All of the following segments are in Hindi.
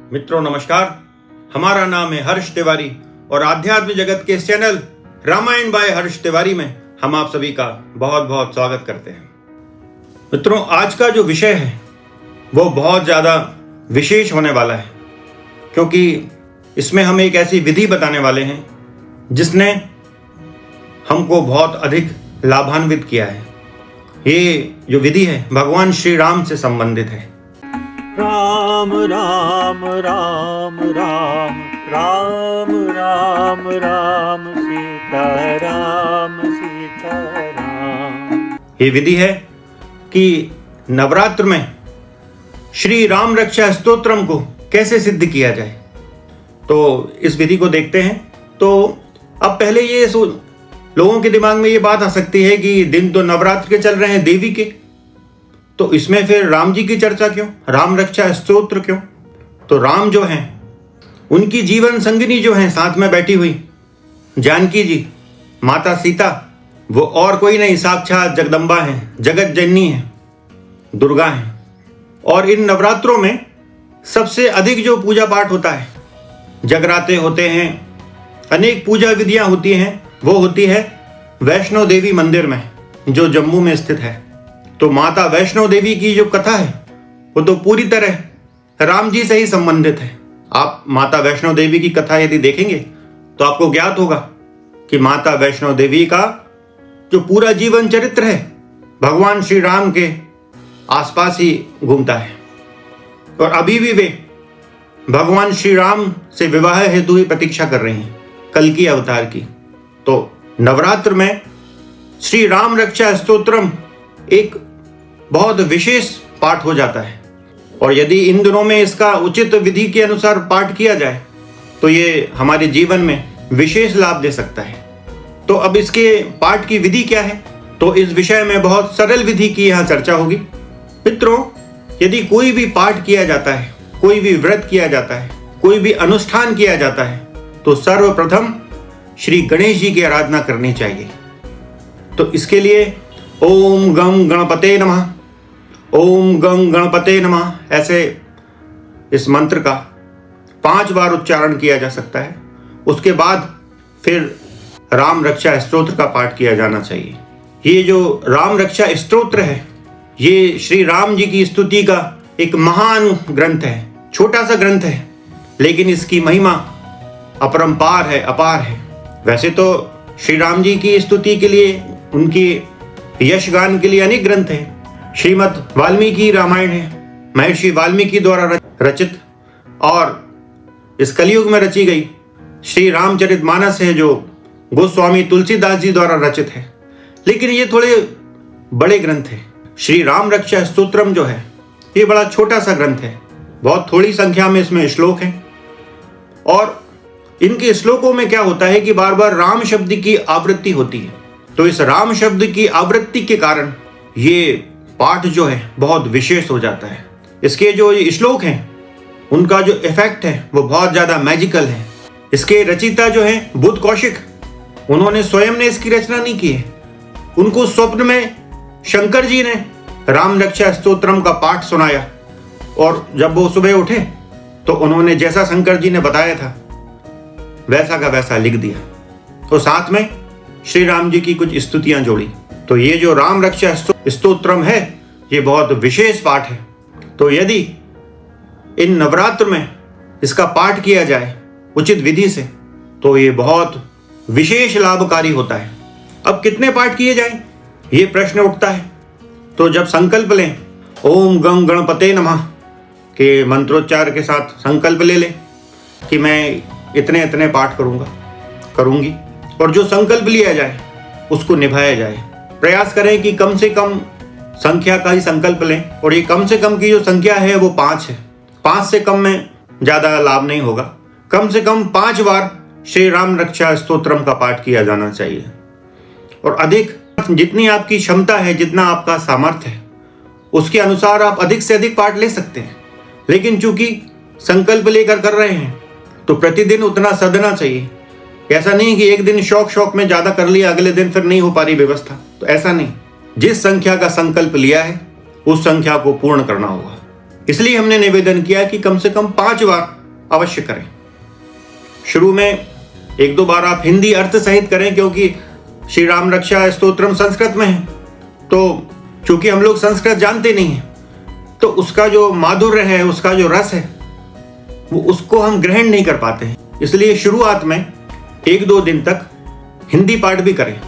मित्रों नमस्कार। हमारा नाम है हर्ष तिवारी और आध्यात्म जगत के चैनल रामायण बाय हर्ष तिवारी में हम आप सभी का बहुत बहुत स्वागत करते हैं। मित्रों, आज का जो विषय है वो बहुत ज़्यादा विशेष होने वाला है, क्योंकि इसमें हम एक ऐसी विधि बताने वाले हैं जिसने हमको बहुत अधिक लाभान्वित किया है। ये जो विधि है भगवान श्री राम से संबंधित है। राम राम राम राम राम राम राम सीता राम सीता राम। ये विधि है कि नवरात्र में श्री राम रक्षा स्तोत्रम को कैसे सिद्ध किया जाए। तो इस विधि को देखते हैं। तो अब पहले ये लोगों के दिमाग में ये बात आ सकती है कि दिन तो नवरात्र के चल रहे हैं देवी के, तो इसमें फिर राम जी की चर्चा क्यों, राम रक्षा स्तोत्र क्यों। तो राम जो हैं उनकी जीवन संगिनी जो हैं साथ में बैठी हुई जानकी जी, माता सीता, वो और कोई नहीं साक्षात जगदम्बा हैं, जगत जननी हैं, दुर्गा हैं। और इन नवरात्रों में सबसे अधिक जो पूजा पाठ होता है, जगराते होते हैं, अनेक पूजा विधियां होती हैं, वो होती है वैष्णो देवी मंदिर में जो जम्मू में स्थित है। तो माता वैष्णो देवी की जो कथा है वो तो पूरी तरह राम जी से ही संबंधित है। आप माता वैष्णो देवी की कथा यदि देखेंगे तो आपको ज्ञात होगा कि माता वैष्णो देवी का जो पूरा जीवन चरित्र है भगवान श्री राम के आसपास ही घूमता है। और अभी भी वे भगवान श्री राम से विवाह हेतु ही प्रतीक्षा कर रही हैं, कल्कि अवतार की। तो नवरात्र में श्री राम रक्षा स्तोत्रम एक बहुत विशेष पाठ हो जाता है, और यदि इन दिनों में इसका उचित विधि के अनुसार पाठ किया जाए तो ये हमारे जीवन में विशेष लाभ दे सकता है। तो अब इसके पाठ की विधि क्या है, तो इस विषय में बहुत सरल विधि की यहाँ चर्चा होगी। मित्रों, यदि कोई भी पाठ किया जाता है, कोई भी व्रत किया जाता है, कोई भी अनुष्ठान किया जाता है, तो सर्वप्रथम श्री गणेश जी की आराधना करनी चाहिए। तो इसके लिए ओम गं गणपते नमः, ओम गं गणपते नमः, ऐसे इस मंत्र का 5 बार उच्चारण किया जा सकता है। उसके बाद फिर राम रक्षा स्तोत्र का पाठ किया जाना चाहिए। ये जो राम रक्षा स्तोत्र है ये श्री राम जी की स्तुति का एक महान ग्रंथ है, छोटा सा ग्रंथ है, लेकिन इसकी महिमा अपरंपार है, अपार है। वैसे तो श्री राम जी की स्तुति के लिए, उनकी यशगान के लिए अनेक ग्रंथ हैं। श्रीमद् वाल्मीकि रामायण है, महर्षि वाल्मीकि द्वारा रचित, और इस कलयुग में रची गई श्री रामचरितमानस है जो गोस्वामी तुलसीदास जी द्वारा रचित है। लेकिन ये थोड़े बड़े ग्रंथ हैं। श्री राम रक्षा स्तोत्रम जो है ये बड़ा छोटा सा ग्रंथ है, बहुत थोड़ी संख्या में इसमें श्लोक हैं। और इनके श्लोकों में क्या होता है कि बार बार राम शब्द की आवृत्ति होती है। तो इस राम शब्द की आवृत्ति के कारण ये पाठ जो है बहुत विशेष हो जाता है। इसके जो श्लोक हैं उनका जो इफेक्ट है वो बहुत ज्यादा मैजिकल है। इसके रचयिता जो है बुद्ध कौशिक, उन्होंने स्वयं ने इसकी रचना नहीं की है। उनको स्वप्न में शंकर जी ने राम रक्षा स्तोत्रम का पाठ सुनाया, और जब वो सुबह उठे तो उन्होंने जैसा शंकर जी ने बताया था वैसा का वैसा लिख दिया। तो साथ में श्री राम जी की कुछ स्तुतियां जोड़ी। तो ये जो राम रक्षा स्तोत्रम है ये बहुत विशेष पाठ है। तो यदि इन नवरात्र में इसका पाठ किया जाए उचित विधि से तो ये बहुत विशेष लाभकारी होता है। अब कितने पाठ किए जाएं ये प्रश्न उठता है। तो जब संकल्प लें, ओम गं गणपते नमः के मंत्रोच्चार के साथ संकल्प ले लें कि मैं इतने इतने पाठ करूंगी, और जो संकल्प लिया जाए उसको निभाया जाए। प्रयास करें कि कम से कम संख्या का ही संकल्प लें, और ये कम से कम की जो संख्या है वो 5 है। 5 से कम में ज़्यादा लाभ नहीं होगा। कम से कम 5 बार श्री राम रक्षा स्तोत्रम का पाठ किया जाना चाहिए। और अधिक, जितनी आपकी क्षमता है, जितना आपका सामर्थ्य है, उसके अनुसार आप अधिक से अधिक पाठ ले सकते हैं। लेकिन चूंकि संकल्प लेकर कर रहे हैं तो प्रतिदिन उतना सदना चाहिए। ऐसा नहीं कि एक दिन शौक में ज्यादा कर लिया, अगले दिन फिर नहीं हो पा रही व्यवस्था, तो ऐसा नहीं। जिस संख्या का संकल्प लिया है उस संख्या को पूर्ण करना होगा। इसलिए हमने निवेदन किया कि कम से कम 5 बार अवश्य करें। शुरू में 1-2 बार आप हिंदी अर्थ सहित करें, क्योंकि श्री राम रक्षा स्तोत्रम संस्कृत में है, तो चूंकि हम लोग संस्कृत जानते नहीं हैं, तो उसका जो माधुर्य है, उसका जो रस है, वो उसको हम ग्रहण नहीं कर पाते हैं। इसलिए शुरुआत में 1-2 दिन तक हिंदी पाठ भी करें।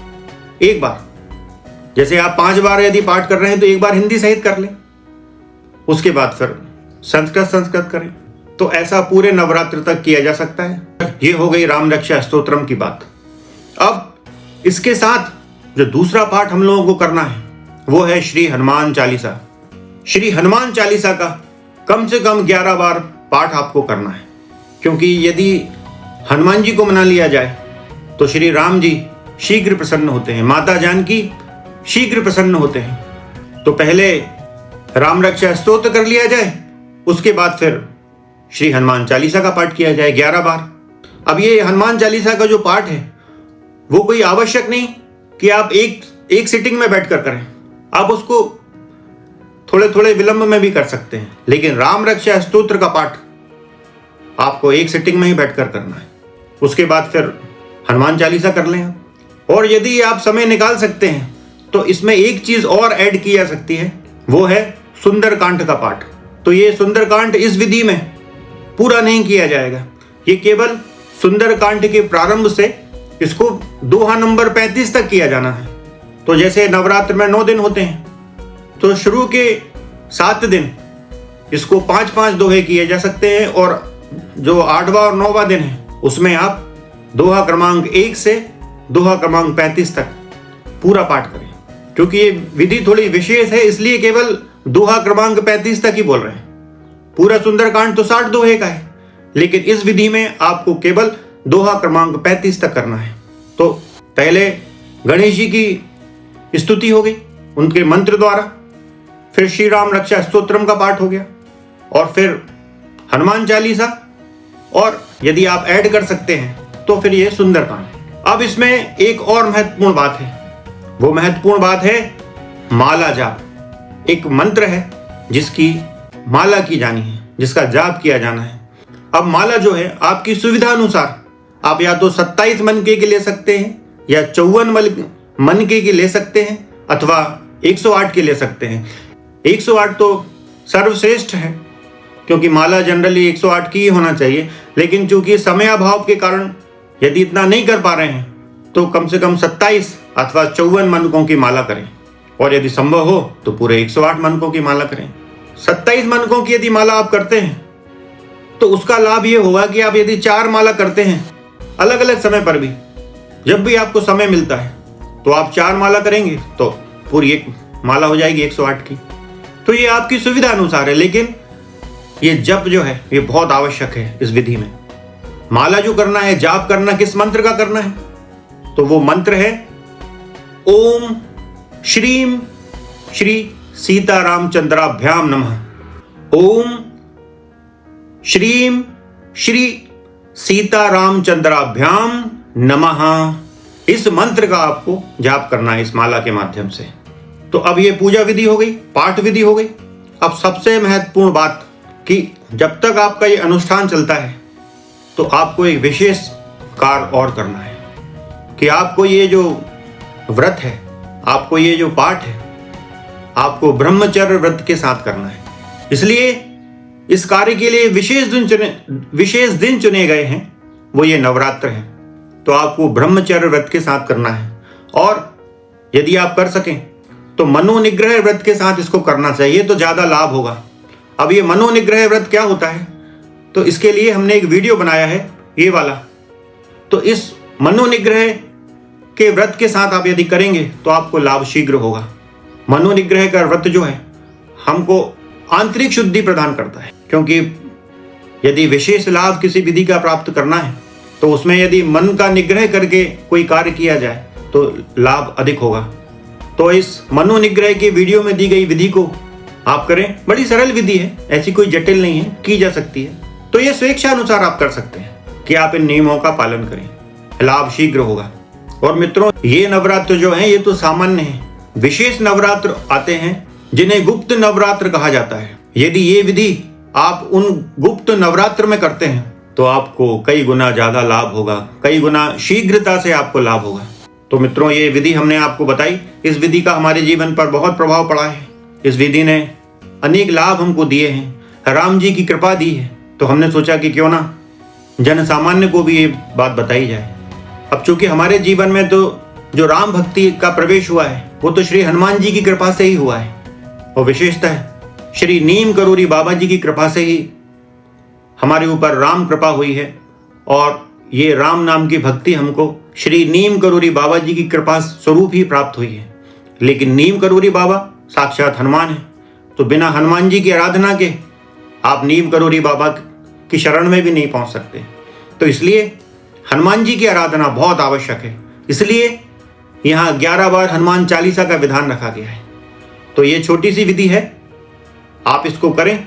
एक बार, जैसे आप 5 बार यदि पाठ कर रहे हैं तो एक बार हिंदी सहित कर लें, उसके बाद फिर संस्कृत करें। तो ऐसा पूरे नवरात्र तक किया जा सकता है। ये हो गई राम रक्षा स्तोत्रम की बात। अब इसके साथ जो दूसरा पाठ हम लोगों को करना है वो है श्री हनुमान चालीसा। श्री हनुमान चालीसा का कम से कम 11 बार पाठ आपको करना है, क्योंकि यदि हनुमान जी को मना लिया जाए तो श्री राम जी शीघ्र प्रसन्न होते हैं, माता जानकी शीघ्र प्रसन्न होते हैं। तो पहले राम रक्षा स्तोत्र कर लिया जाए, उसके बाद फिर श्री हनुमान चालीसा का पाठ किया जाए 11 बार। अब ये हनुमान चालीसा का जो पाठ है वो कोई आवश्यक नहीं कि आप एक सिटिंग में बैठकर करें, आप उसको थोड़े थोड़े विलंब में भी कर सकते हैं, लेकिन राम रक्षा स्तोत्र का पाठ आपको एक सिटिंग में ही बैठकर करना है। उसके बाद फिर हनुमान चालीसा कर लें। और यदि आप समय निकाल सकते हैं तो इसमें एक चीज और ऐड की जा सकती है, वो है सुंदरकांड का पाठ। तो ये सुंदरकांड इस विधि में पूरा नहीं किया जाएगा, ये केवल सुंदरकांड के प्रारंभ से इसको दोहा नंबर 35 तक किया जाना है। तो जैसे नवरात्र में 9 दिन होते हैं, तो शुरू के 7 दिन इसको 5-5 दोहे किए जा सकते हैं, और जो 8वां और 9वां दिन है उसमें आप दोहा क्रमांक 1 से दोहा क्रमांक 35 तक पूरा पाठ करें। क्योंकि ये विधि थोड़ी विशेष है, इसलिए केवल दोहा क्रमांक 35 तक ही बोल रहे हैं। पूरा सुंदरकांड तो 60 दोहे का है, लेकिन इस विधि में आपको केवल दोहा क्रमांक 35 तक करना है। तो पहले गणेश जी की स्तुति हो गई उनके मंत्र द्वारा, फिर श्री राम रक्षा स्तोत्रम का पाठ हो गया, और फिर हनुमान चालीसा, और यदि आप ऐड कर सकते हैं तो फिर ये सुंदरकांड। अब इसमें एक और महत्वपूर्ण बात है, वो महत्वपूर्ण बात है माला जाप। एक मंत्र है जिसकी माला की जानी है, जिसका जाप किया जाना है। अब माला जो है आपकी सुविधा अनुसार आप या तो 27 मनके की ले सकते हैं, या 54 मनके की ले सकते हैं, अथवा 108 की ले सकते हैं। 108 तो सर्वश्रेष्ठ है, क्योंकि माला जनरली 108 की ही होना चाहिए, लेकिन चूंकि समयाभाव के कारण यदि इतना नहीं कर पा रहे हैं तो कम से कम 27 अथवा 54 मनकों की माला करें, और यदि संभव हो तो पूरे 108 मनकों की माला करें। 27 मनकों की यदि माला आप करते हैं तो उसका लाभ ये होगा कि आप यदि 4 माला करते हैं अलग अलग समय पर भी, जब भी आपको समय मिलता है तो आप 4 माला करेंगे तो पूरी एक माला हो जाएगी 108 की। तो ये आपकी सुविधा अनुसार है, लेकिन ये जप जो है ये बहुत आवश्यक है इस विधि में। माला जो करना है, जाप करना किस मंत्र का करना है, तो वो मंत्र है ओम श्रीम श्री सीतारामचंद्राभ्याम नमः। ओम श्रीम श्री सीतारामचंद्राभ्याम नमः। इस मंत्र का आपको जाप करना है इस माला के माध्यम से। तो अब ये पूजा विधि हो गई, पाठ विधि हो गई। अब सबसे महत्वपूर्ण बात कि जब तक आपका ये अनुष्ठान चलता है तो आपको एक विशेष कार्य और करना है कि आपको ये जो व्रत है, आपको ये जो पाठ है, आपको ब्रह्मचर्य व्रत के साथ करना है। इसलिए इस कार्य के लिए विशेष दिन चुने गए हैं, वो ये नवरात्र है। तो आपको ब्रह्मचर्य व्रत के साथ करना है, और यदि आप कर सकें तो मनोनिग्रह व्रत के साथ इसको करना चाहिए, तो ज्यादा लाभ होगा। अब ये मनोनिग्रह व्रत क्या होता है, तो इसके लिए हमने एक वीडियो बनाया है ये वाला। तो इस मनोनिग्रह के व्रत के साथ आप यदि करेंगे तो आपको लाभ शीघ्र होगा। मनोनिग्रह का व्रत जो है हमको आंतरिक शुद्धि प्रदान करता है, क्योंकि यदि विशेष लाभ किसी विधि का प्राप्त करना है तो उसमें यदि मन का निग्रह करके कोई कार्य किया जाए तो लाभ अधिक होगा। तो इस मनोनिग्रह की वीडियो में दी गई विधि को आप करें। बड़ी सरल विधि है, ऐसी कोई जटिल नहीं है, की जा सकती है। तो ये स्वेच्छा अनुसार आप कर सकते हैं कि आप इन नियमों का पालन करें, लाभ शीघ्र होगा। और मित्रों, ये नवरात्र जो है ये तो सामान्य है, विशेष नवरात्र आते हैं जिन्हें गुप्त नवरात्र कहा जाता है। यदि ये विधि आप उन गुप्त नवरात्र में करते हैं तो आपको कई गुना ज्यादा लाभ होगा, कई गुना शीघ्रता से आपको लाभ होगा। तो मित्रों, ये विधि हमने आपको बताई। इस विधि का हमारे जीवन पर बहुत प्रभाव पड़ा है। इस विधि ने अनेक लाभ हमको दिए हैं, राम जी की कृपा दी है। तो हमने सोचा कि क्यों ना जन सामान्य को भी ये बात बताई जाए। अब चूंकि हमारे जीवन में तो जो राम भक्ति का प्रवेश हुआ है वो तो श्री हनुमान जी की कृपा से ही हुआ है, और विशेषतः श्री नीम करोरी बाबा जी की कृपा से ही हमारे ऊपर राम कृपा हुई है। और ये राम नाम की भक्ति हमको श्री नीम करोरी बाबा जी की कृपा स्वरूप ही प्राप्त हुई है। लेकिन नीम करोरी बाबा साक्षात हनुमान है, तो बिना हनुमान जी की आराधना के आप नीम करोरी बाबा की शरण में भी नहीं पहुंच सकते। तो इसलिए हनुमान जी की आराधना बहुत आवश्यक है। इसलिए यहाँ 11 बार हनुमान चालीसा का विधान रखा गया है। तो ये छोटी सी विधि है, आप इसको करें।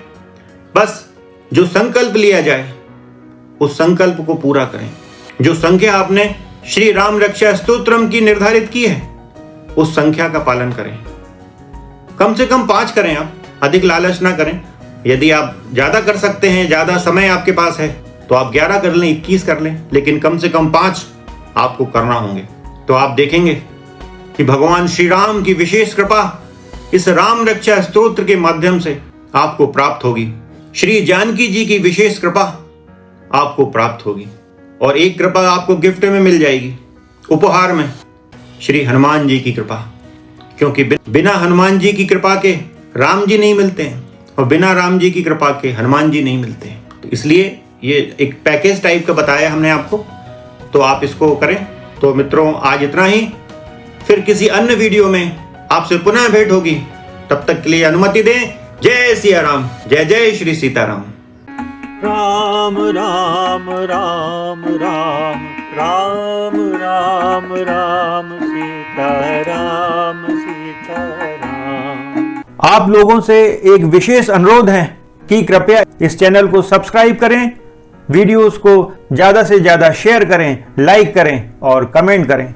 बस जो संकल्प लिया जाए उस संकल्प को पूरा करें। जो संख्या आपने श्री राम रक्षा स्तोत्रम की निर्धारित की है उस संख्या का पालन करें। कम से कम 5 करें, आप अधिक लालच ना करें। यदि आप ज्यादा कर सकते हैं, ज्यादा समय आपके पास है, तो आप 11 कर लें, 21 कर लें, लेकिन कम से कम 5 आपको करना होंगे। तो आप देखेंगे कि भगवान श्री राम की विशेष कृपा इस राम रक्षा स्तोत्र के माध्यम से आपको प्राप्त होगी। श्री जानकी जी की विशेष कृपा आपको प्राप्त होगी, और एक कृपा आपको गिफ्ट में मिल जाएगी, उपहार में, श्री हनुमान जी की कृपा। क्योंकि बिना हनुमान जी की कृपा के राम जी नहीं मिलते हैं, और बिना राम जी की कृपा के हनुमान जी नहीं मिलते हैं। तो इसलिए ये एक पैकेज टाइप का बताया हमने आपको, तो आप इसको करें। तो मित्रों, आज इतना ही। फिर किसी अन्य वीडियो में आपसे पुनः भेंट होगी। तब तक के लिए अनुमति दें। जय सिया राम, जय जय श्री सीताराम। राम राम राम राम राम राम राम सीताराम सीताराम। आप लोगों से एक विशेष अनुरोध है कि कृपया इस चैनल को सब्सक्राइब करें, वीडियोस को ज्यादा से ज्यादा शेयर करें, लाइक करें और कमेंट करें।